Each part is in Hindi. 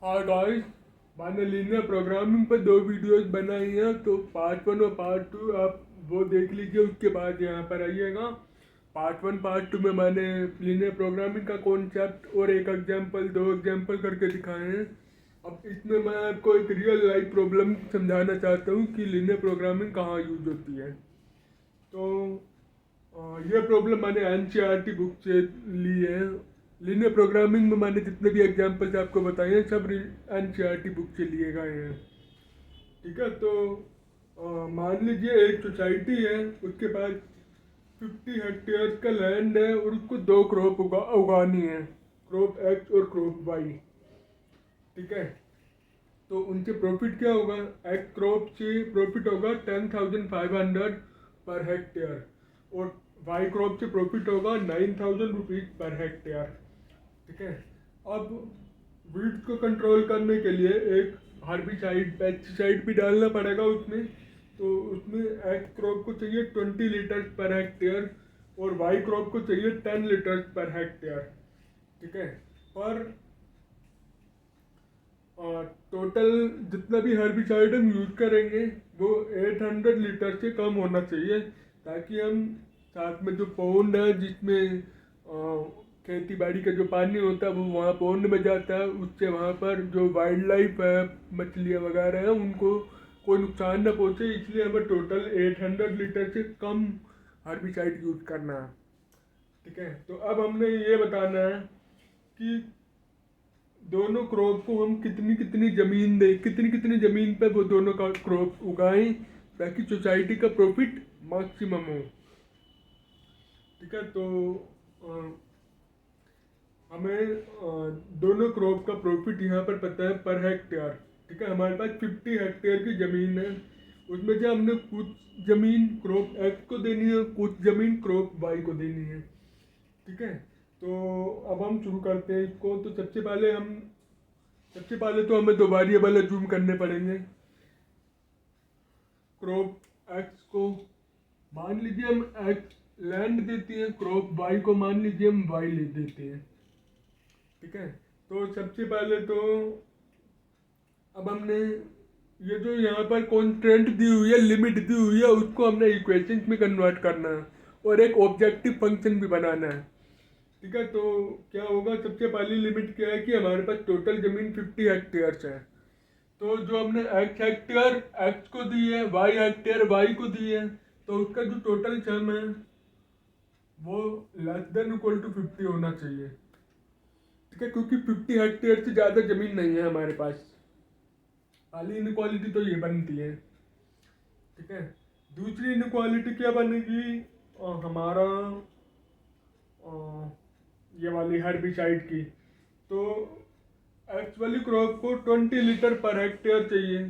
हाँ गाइस, मैंने लीनियर प्रोग्रामिंग पर दो वीडियोस बनाई हैं, तो पार्ट वन और पार्ट टू आप वो देख लीजिए। उसके बाद यहाँ पर आइएगा। पार्ट वन पार्ट टू में मैंने लीनियर प्रोग्रामिंग का कॉन्सेप्ट और एक एग्जांपल, दो एग्जांपल करके दिखाए हैं। अब इसमें मैं आपको एक रियल लाइफ प्रॉब्लम समझाना चाहता हूँ कि लीनियर प्रोग्रामिंग कहाँ यूज होती है। तो ये प्रॉब्लम मैंने एनसीईआरटी बुक से ली है। लीनियर प्रोग्रामिंग में मैंने जितने भी एग्जांपल्स आपको बताए हैं सब एनसीईआरटी बुक से लिए गए हैं। ठीक है, तो मान लीजिए एक सोसाइटी है, उसके पास 50 हेक्टेयर का लैंड है और उसको दो क्रॉप उगानी है, क्रॉप एक्स और क्रॉप वाई। ठीक है, तो उनसे प्रॉफिट क्या होगा? एक्स क्रॉप से प्रॉफिट होगा 10,500 पर हेक्टेयर और वाई क्रॉप से प्रॉफिट होगा 9,000 रुपीज पर हेक्टेयर। ठीक है, अब वीड्स को कंट्रोल करने के लिए एक हार्बिसाइड पेस्टिसाइड भी डालना पड़ेगा उसमें। तो उसमें एक्स क्रॉप को चाहिए 20 लीटर पर हेक्टेयर और वाई क्रॉप को चाहिए 10 लीटर पर हेक्टेयर। ठीक है, पर टोटल जितना भी हर्बिसाइड हम यूज करेंगे वो 800 लीटर से कम होना चाहिए, ताकि हम साथ में जो पौंड है जिसमें खेती बाड़ी का जो पानी होता है वो वहाँ पौंड में जाता है, उससे वहाँ पर जो वाइल्ड लाइफ है, मछलियाँ वगैरह हैं, उनको कोई नुकसान न पहुँचे। इसलिए हमें टोटल 800 लीटर से कम हर्बिसाइड यूज करना है। ठीक है, तो अब हमने ये बताना है कि दोनों क्रॉप को हम कितनी कितनी जमीन दे, कितनी कितनी जमीन पे वो दोनों का क्रॉप उगाएं ताकि सोसाइटी का प्रॉफिट मैक्सिमम हो। ठीक है, तो हमें दोनों क्रॉप का प्रॉफिट यहाँ पर पता है पर हेक्टेयर। ठीक है, हमारे पास 50 हेक्टेयर की ज़मीन है, उसमें से हमने कुछ ज़मीन क्रॉप एक्स को देनी है, कुछ ज़मीन क्रॉप वाई को देनी है। ठीक है, तो अब हम शुरू करते हैं इसको। तो सबसे पहले तो हमें दो वेरिएबल अज्यूम करने पड़ेंगे। क्रॉप एक्स को मान लीजिए हम एक्स लैंड देते हैं, क्रॉप वाई को मान लीजिए हम वाई ले देते हैं। ठीक है, तो सबसे पहले तो अब हमने ये जो यहाँ पर कॉन्स्टेंट दी हुई है, लिमिट दी हुई है, उसको हमने इक्वेशंस में कन्वर्ट करना है और एक ऑब्जेक्टिव फंक्शन भी बनाना है। ठीक है, तो क्या होगा? सबसे पहली लिमिट क्या है कि हमारे पास टोटल जमीन 50 हेक्टेयर है। तो जो हमने एक्स हेक्टेयर एक्स को दी है, वाई हेक्टेयर वाई को दी है, तो उसका जो टोटल सम है वो लेस देन इक्वल टू 50 होना चाहिए। ठीक है, क्योंकि 50 हेक्टेयर से ज़्यादा ज़मीन नहीं है हमारे पास। पहली इनक्वालिटी तो ये बनती है। ठीक है, दूसरी इनक्वालिटी क्या बनेगी? हमारा ये वाली हर्बिसाइड की। तो एक्स वाली क्रॉप को 20 लीटर पर हेक्टेयर चाहिए,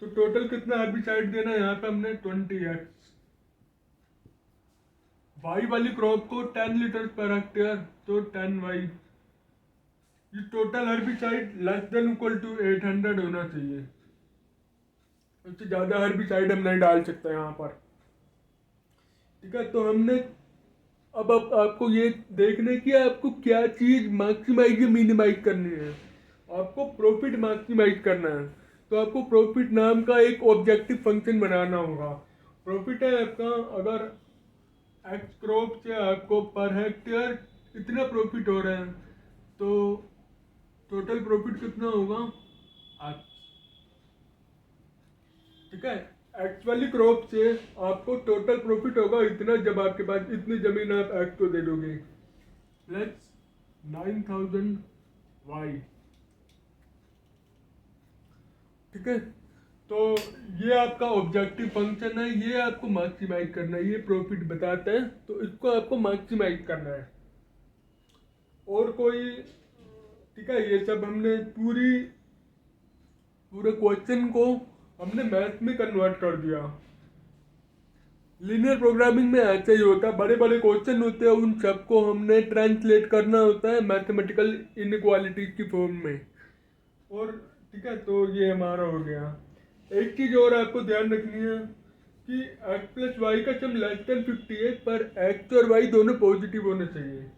तो टोटल कितना हर्बिसाइड देना है यहाँ पे हमने? 20 एक्स। वाई वाली क्रॉप को 10 लीटर पर हेक्टेयर, तो 10 वाई। ये total herbicide less than equal to 800 होना चाहिए। उससे ज़्यादा हर्बिसाइड हम नहीं डाल सकते यहाँ पर। ठीक है, तो हमने अब आपको ये देखना है कि आपको क्या चीज़ मैक्सिमाइज या मिनिमाइज करनी है। आपको प्रॉफिट मैक्सिमाइज करना है, तो आपको प्रॉफिट नाम का एक ऑब्जेक्टिव फंक्शन बनाना होगा। प्रॉफिट है आपका, अगर एक्स क्रॉप से आपको पर हेक्टेयर इतना प्रॉफिट हो रहा है, तो टोटल प्रॉफिट कितना होगा? ठीक है, एक्चुअली क्रॉप से आपको टोटल प्रॉफिट होगा इतना जब आपके पास इतनी जमीन आप एक्स को दे दोगे। Let's 9,000 y. ठीक है, तो ये आपका ऑब्जेक्टिव फंक्शन है, ये आपको मैक्सिमाइज करना है, ये प्रॉफिट बताता है, तो इसको आपको मैक्सिमाइज करना है। और कोई ठीक है, ये सब हमने पूरे क्वेश्चन को हमने मैथ में कन्वर्ट कर दिया। लीनियर प्रोग्रामिंग में ऐसा ही होता है, बड़े बड़े क्वेश्चन होते हैं, उन सबको हमने ट्रांसलेट करना होता है मैथमेटिकल इनक्वालिटीज की फॉर्म में। और ठीक है, तो ये हमारा हो गया। एक चीज़ और आपको ध्यान रखनी है कि एक्स प्लस वाई का सम लेस देन 50 है, पर एक्स और वाई दोनों पॉजिटिव होने चाहिए।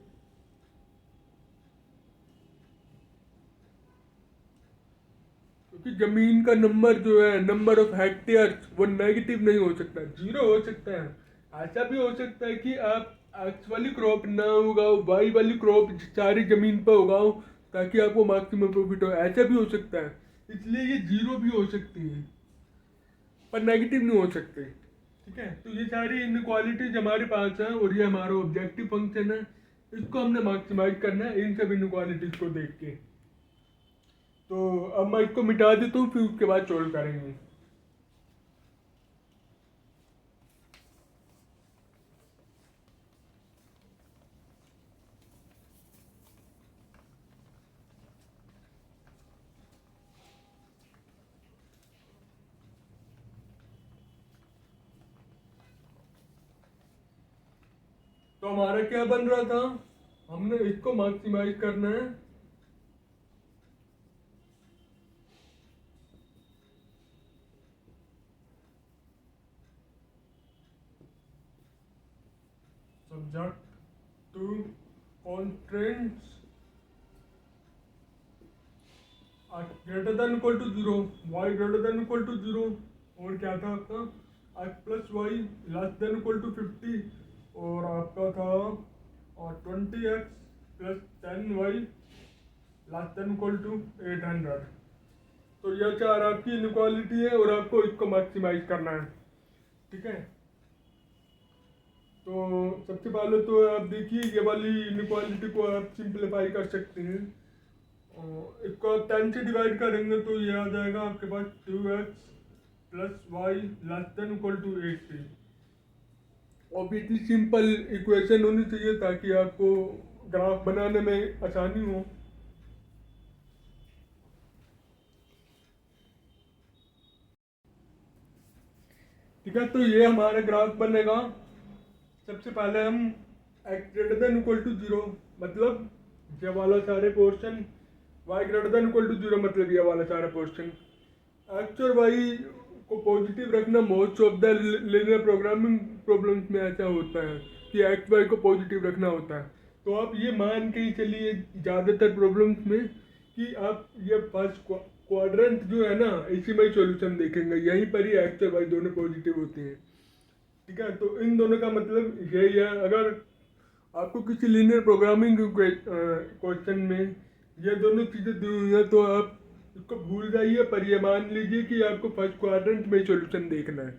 क्योंकि जमीन का नंबर जो है, नंबर ऑफ हेक्टेयर, वो नेगेटिव नहीं हो सकता, जीरो हो सकता है। ऐसा भी हो सकता है कि आप एक्स वाली क्रॉप ना उगाओ, वाई वाली क्रॉप सारी जमीन पर उगाओ ताकि आपको मैक्सिमम प्रॉफिट हो, ऐसा भी हो सकता है। इसलिए ये जीरो भी हो सकती है पर नेगेटिव नहीं हो सकते। ठीक है, तो ये सारी इनक्वालिटीज हमारे पास है और ये हमारा ऑब्जेक्टिव फंक्शन है, इसको हमने मैक्सिमाइज करना है इन सब इनक्वालिटीज को देख के। तो अब मैं इसको मिटा देता हूँ, फिर उसके बाद सोल्व करेंगे। तो हमारा क्या बन रहा था, हमने इसको मैक्सिमाइज करना है। Subject to constants greater than equal to zero, y greater than equal to zero, और क्या था आपका x plus y less than equal to 50, और आपका था और 20x plus 10y less than equal to 800। तो यह चार आपकी इनक्वालिटी है और आपको इसको मैक्सिमाइज करना है। ठीक है, तो सबसे पहले तो आप देखिए ये वाली इनक्वालिटी को आप सिंप्लीफाई कर सकते हैं। और इसको आप 10 से डिवाइड करेंगे तो ये आ जाएगा आपके पास 2x plus y less than equal to 80। Obviously simple equation होनी चाहिए ताकि आपको ग्राफ बनाने में आसानी हो। ठीक है, तो ये हमारा ग्राफ बनेगा। सबसे पहले हम x greater than equal to zero मतलब ये वाला सारे portion, y greater than equal to zero मतलब ये वाला सारा पोर्शन। एक्स और वाई को पॉजिटिव रखना most of the linear programming problems में ऐसा होता है कि एक्स वाई को पॉजिटिव रखना होता है। तो आप ये मान के ही चलिए ज़्यादातर प्रॉब्लम्स में कि आप ये फर्स्ट क्वाड्रेंट जो है ना, इसी में ही सॉल्यूशन देखेंगे, यहीं पर ही एक्स और वाई दोनों पॉजिटिव होते हैं। ठीक है, तो इन दोनों का मतलब यही है। अगर आपको किसी लीनियर प्रोग्रामिंग क्वेश्चन में ये दोनों चीज़ें दी हुई हैं तो आप इसको भूल जाइए, पर ये मान लीजिए कि आपको फर्स्ट क्वाड्रेंट में सॉल्यूशन देखना है।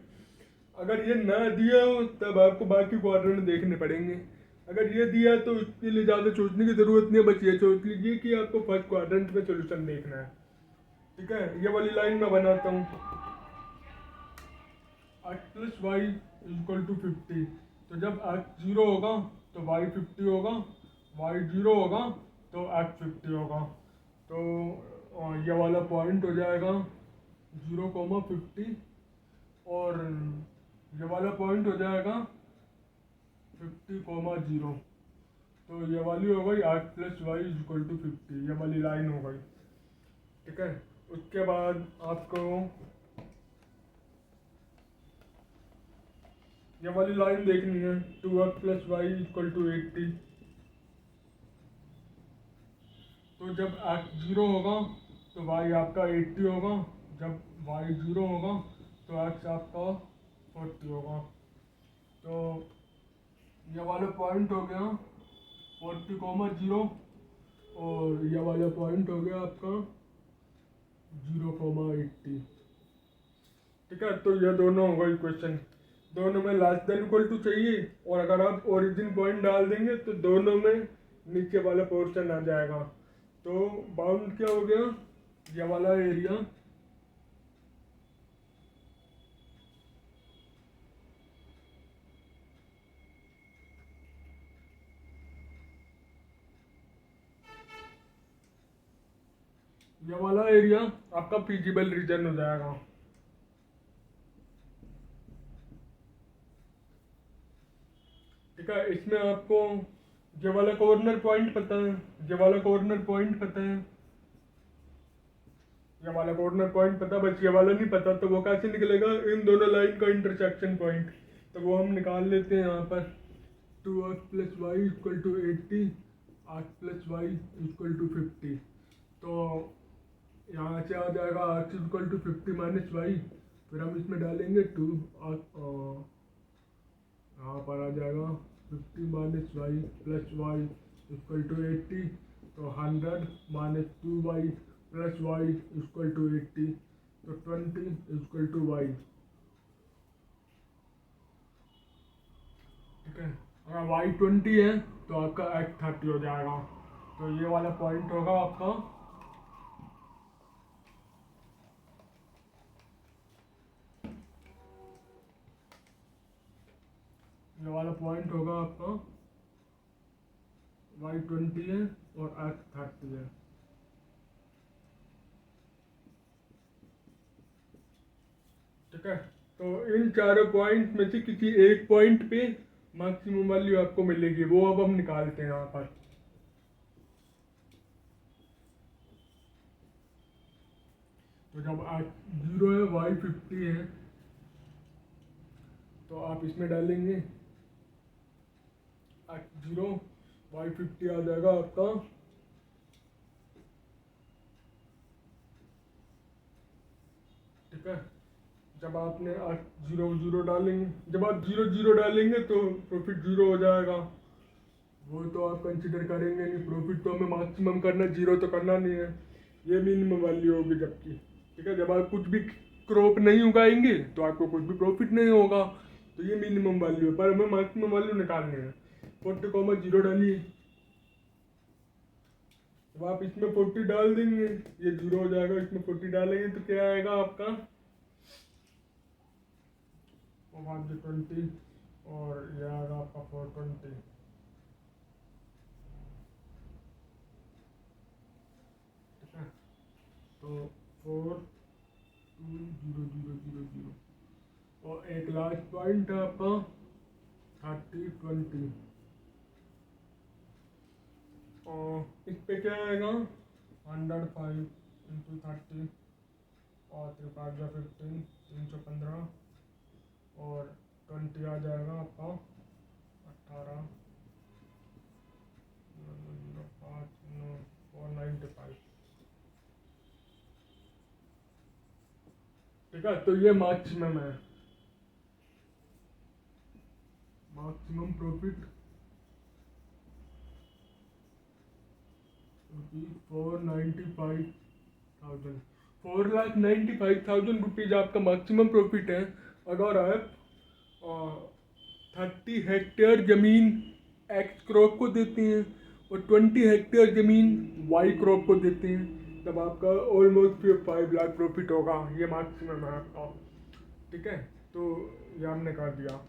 अगर ये ना दिया हो तब आपको बाकी क्वाड्रेंट देखने पड़ेंगे। अगर ये दिया तो इसके लिए ज़्यादा सोचने की ज़रूरत नहीं है, बस ये सोच लीजिए कि आपको फर्स्ट क्वाड्रेंट में सॉल्यूशन देखना है। ठीक है, ये वाली लाइन मैं बनाता हूँ, x plus y equal to 50। तो जब एक्स जीरो होगा तो वाई 50 होगा, वाई जीरो होगा तो एक्स 50 होगा। तो ये वाला पॉइंट हो जाएगा 0,50 और ये वाला पॉइंट हो जाएगा 50,0। तो ये वाली हो गई x plus y equal to 50, ये वाली लाइन हो गई। ठीक है, उसके बाद आपको ये वाली लाइन देखनी है 2x plus y equal to 80। तो जब x जीरो होगा तो y आपका 80 होगा, जब y जीरो होगा तो x आपका 40 होगा। तो ये वाला पॉइंट हो गया 40,0 और ये वाला पॉइंट हो गया आपका 0,80। ठीक है, तो ये दोनों हो गए इक्वेशन, दोनों में लेस देन इक्वल टू चाहिए, और अगर आप ओरिजिन पॉइंट डाल देंगे तो दोनों में नीचे वाला पोर्शन आ जाएगा। तो बाउंड क्या हो गया, ये वाला एरिया आपका फीजिबल रीजन हो जाएगा। ठीक है, इसमें आपको ये वाला कॉर्नर पॉइंट पता है, ये वाला कॉर्नर पॉइंट पता है, ये वाला कॉर्नर पॉइंट पता, बस ये वाला नहीं पता। तो वो कैसे निकलेगा, इन दोनों लाइन का इंटरसेक्शन पॉइंट, तो वो हम निकाल लेते हैं यहाँ पर 2x plus y equal to 80, x plus y equal to 50। तो यहाँ से आ जाएगा x equal to 50 minus y, फिर हम इसमें डालेंगे 2, यहाँ पर आ जाएगा 50 minus y plus y equal to 80, तो 100 minus 2y plus y equal to 80, तो 20 इक्वल टू वाई। ठीक है, अगर वाई 20 है तो आपका x 30 हो जाएगा। तो ये वाला पॉइंट होगा आपका, ये वाला पॉइंट होगा आपका वाई 20 है और x 30 है। ठीक है, तो इन चारों पॉइंट में से किसी एक पॉइंट पे मैक्सिमम वैल्यू आपको मिलेगी, वो अब हम निकालते हैं यहाँ पर। तो जब x 0 है y 50 है, तो आप इसमें डालेंगे x 0 y 50 आ जाएगा आपका। ठीक है, जब आपने 0 डालेंगे, जब आप 0 डालेंगे तो प्रॉफिट 0 हो जाएगा, वो तो आप कंसिडर करेंगे नहीं। प्रॉफिट तो हमें मैक्सिमम करना, 0 तो करना नहीं है, ये मिनिमम वैल्यू होगी जबकि। ठीक है, जब आप कुछ भी क्रॉप नहीं उगाएंगे तो आपको कुछ भी प्रॉफिट नहीं होगा, तो ये मिनिमम वैल्यू है, पर हमें मैक्सिमम वैल्यू निकालनी है। 40,0 डालिए, जब आप इसमें 40 डाल देंगे ये 0 हो जाएगा, इसमें 40 डालेंगे तो क्या आएगा आपका 20 और ये आएगा आपका 420। ठीक है, तो 42000 और एक लास्ट पॉइंट है आपका 3020, और इस पे क्या आएगा 105 इंटू 30 और 3 315 और 20 आ जाएगा आपका 18 495। ठीक है, तो ये मैक्सिमम है, मैक्सिमम प्रॉफिट 4,95,000, 4,95,000 रुपीज़ आपका मैक्सिमम प्रॉफिट है अगर आप 30 हेक्टेयर ज़मीन एक्स क्रॉप को देते हैं और 20 हेक्टेयर ज़मीन वाई क्रॉप को देते हैं, तब आपका ऑलमोस्ट 5 लाख प्रॉफिट होगा। ये मैक्सिमम है आपका। ठीक है, तो ये हमने कर दिया।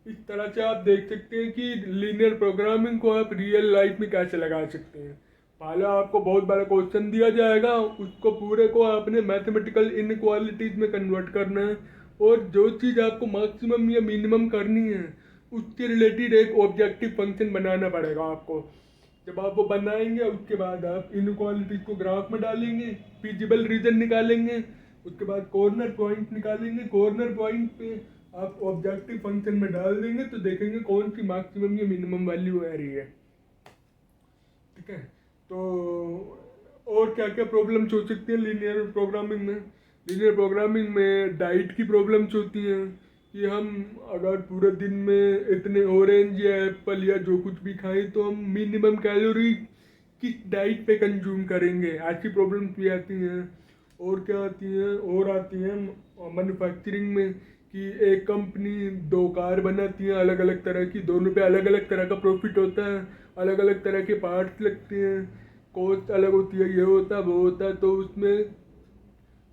इस तरह से आप देख सकते हैं कि लीनियर प्रोग्रामिंग को आप रियल लाइफ में कैसे लगा सकते हैं। पहले आपको बहुत बड़ा क्वेश्चन दिया जाएगा, उसको पूरे को आपने मैथमेटिकल इनक्वालिटीज में कन्वर्ट करना है, और जो चीज़ आपको मैक्सिमम या मिनिमम करनी है उसके रिलेटेड एक ऑब्जेक्टिव फंक्शन बनाना पड़ेगा आपको। जब आप वो बनाएंगे उसके बाद आप इनक्वालिटीज को ग्राफ में डालेंगे, फिजिबल रीजन निकालेंगे, उसके बाद कॉर्नर पॉइंट निकालेंगे, कॉर्नर पॉइंट पे आप ऑब्जेक्टिव फंक्शन में डाल देंगे तो देखेंगे कौन सी मैक्सिमम या मिनिमम वैल्यू आ रही है। ठीक है, तो और क्या क्या प्रॉब्लम्स हो सकती हैं लीनियर प्रोग्रामिंग में। लीनियर प्रोग्रामिंग में डाइट की प्रॉब्लम्स होती हैं कि हम अगर पूरे दिन में इतने ऑरेंज या एप्पल या जो कुछ भी खाएं तो हम मिनिमम कैलोरी किस डाइट पे कंज्यूम करेंगे, ऐसी प्रॉब्लम्स भी आती हैं। और क्या आती हैं, और आती हैं मैन्युफैक्चरिंग में कि एक कंपनी 2 कार बनाती है अलग अलग तरह की, दोनों पे अलग अलग तरह का प्रॉफिट होता है, अलग अलग तरह के पार्ट्स लगते हैं, कॉस्ट अलग होती है, ये होता है वो होता है, तो उसमें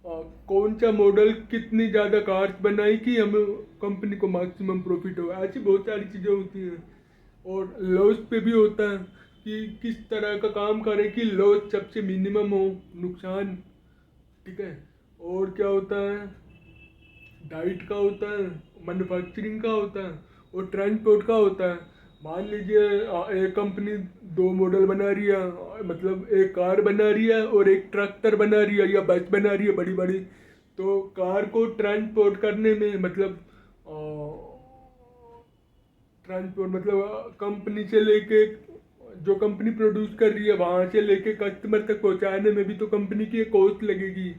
कौन सा मॉडल कितनी ज़्यादा कार्स बनाई कि हमें कंपनी को मैक्सिमम प्रॉफिट हो, ऐसी बहुत सारी चीज़ें होती हैं। और लॉस पे भी होता है कि किस तरह का काम करें कि लॉस सबसे मिनिमम हो, नुकसान। ठीक है, और क्या होता है, डाइट का होता है, मैन्युफैक्चरिंग का होता है और ट्रांसपोर्ट का होता है। मान लीजिए एक कंपनी 2 मॉडल बना रही है, मतलब एक कार बना रही है और एक ट्रैक्टर बना रही है या बस बना रही है बड़ी बड़ी, तो कार को ट्रांसपोर्ट करने में मतलब ट्रांसपोर्ट मतलब कंपनी से लेके जो कंपनी प्रोड्यूस कर रही है वहाँ से लेके कस्टमर तक पहुँचाने में भी तो कंपनी की एक कॉस्ट लगेगी।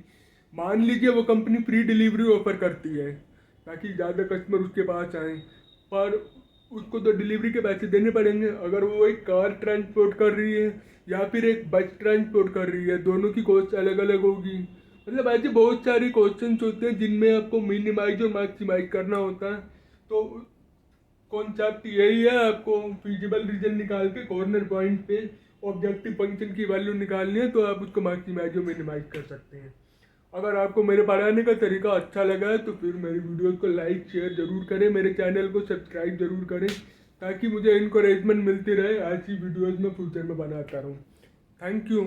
मान लीजिए वो कंपनी फ्री डिलीवरी ऑफर करती है ताकि ज़्यादा कस्टमर उसके पास आएँ, पर उसको तो डिलीवरी के पैसे देने पड़ेंगे। अगर वो एक कार ट्रांसपोर्ट कर रही है या फिर एक बस ट्रांसपोर्ट कर रही है, दोनों की कॉस्ट अलग अलग होगी। मतलब ऐसे बहुत सारे क्वेश्चंस होते हैं जिनमें आपको मिनिमाइज और मैक्सिमाइज करना होता है। तो कॉन्सेप्ट यही है, आपको फिजिबल रीजन निकाल के कॉर्नर पॉइंट पे ऑब्जेक्टिव फंक्शन की वैल्यू निकालनी है तो आप उसको मैक्सिमाइज और मिनिमाइज कर सकते हैं। अगर आपको मेरे पढ़ाने का तरीका अच्छा लगा है तो फिर मेरी वीडियोस को लाइक शेयर ज़रूर करें, मेरे चैनल को सब्सक्राइब ज़रूर करें ताकि मुझे इनकरेजमेंट मिलती रहे, ऐसी वीडियोस मैं फ्यूचर में बनाता रहूँ। Thank you.